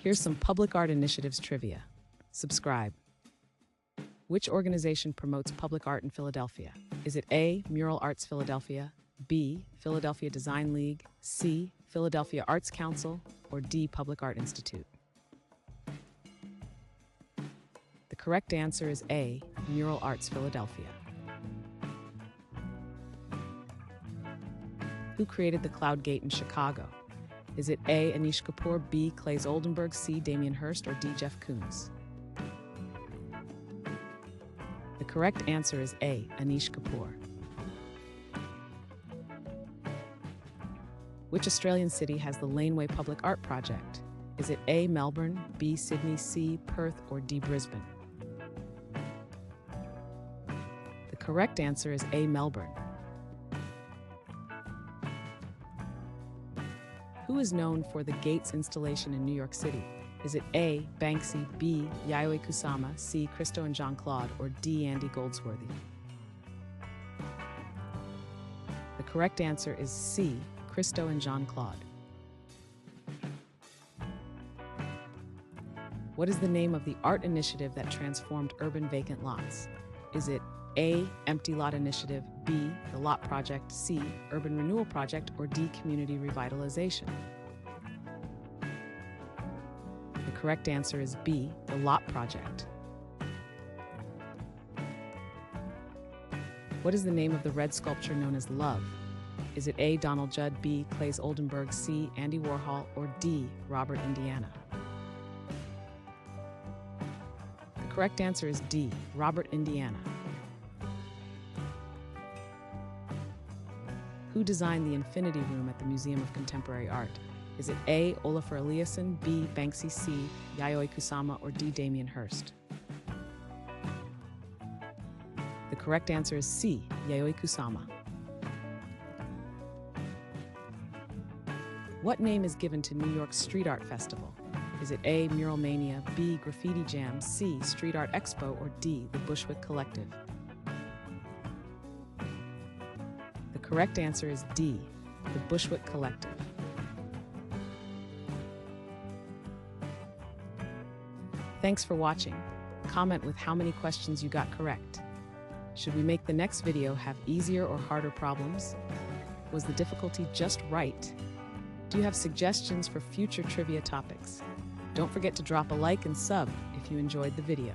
Here's some public art initiatives trivia. Subscribe. Which organization promotes public art in Philadelphia? Is it A, Mural Arts Philadelphia, B, Philadelphia Design League, C, Philadelphia Arts Council, or D, Public Art Institute? The correct answer is A, Mural Arts Philadelphia. Who created the Cloud Gate in Chicago? Is it A, Anish Kapoor, B, Claes Oldenburg, C, Damien Hirst, or D, Jeff Koons? The correct answer is A, Anish Kapoor. Which Australian city has the Laneway Public Art Project? Is it A, Melbourne, B, Sydney, C, Perth, or D, Brisbane? The correct answer is A, Melbourne. Who is known for the Gates installation in New York City? Is it A, Banksy, B, Yayoi Kusama, C, Christo and Jean-Claude, or D, Andy Goldsworthy? The correct answer is C, Christo and Jean-Claude. What is the name of the art initiative that transformed urban vacant lots? Is it A, Empty Lot Initiative, B, the Lot Project, C, Urban Renewal Project, or D, Community Revitalization? The correct answer is B, the Lot Project. What is the name of the red sculpture known as Love? Is it A, Donald Judd, B, Claes Oldenburg, C, Andy Warhol, or D, Robert Indiana? The correct answer is D, Robert Indiana. Who designed the Infinity Room at the Museum of Contemporary Art? Is it A, Olafur Eliasson, B, Banksy, C, Yayoi Kusama, or D, Damien Hirst? The correct answer is C, Yayoi Kusama. What name is given to New York's Street Art Festival? Is it A, Mural Mania, B, Graffiti Jam, C, Street Art Expo, or D, the Bushwick Collective? The correct answer is D, the Bushwick Collective. Thanks for watching. Comment with how many questions you got correct. Should we make the next video have easier or harder problems? Was the difficulty just right? Do you have suggestions for future trivia topics? Don't forget to drop a like and sub if you enjoyed the video.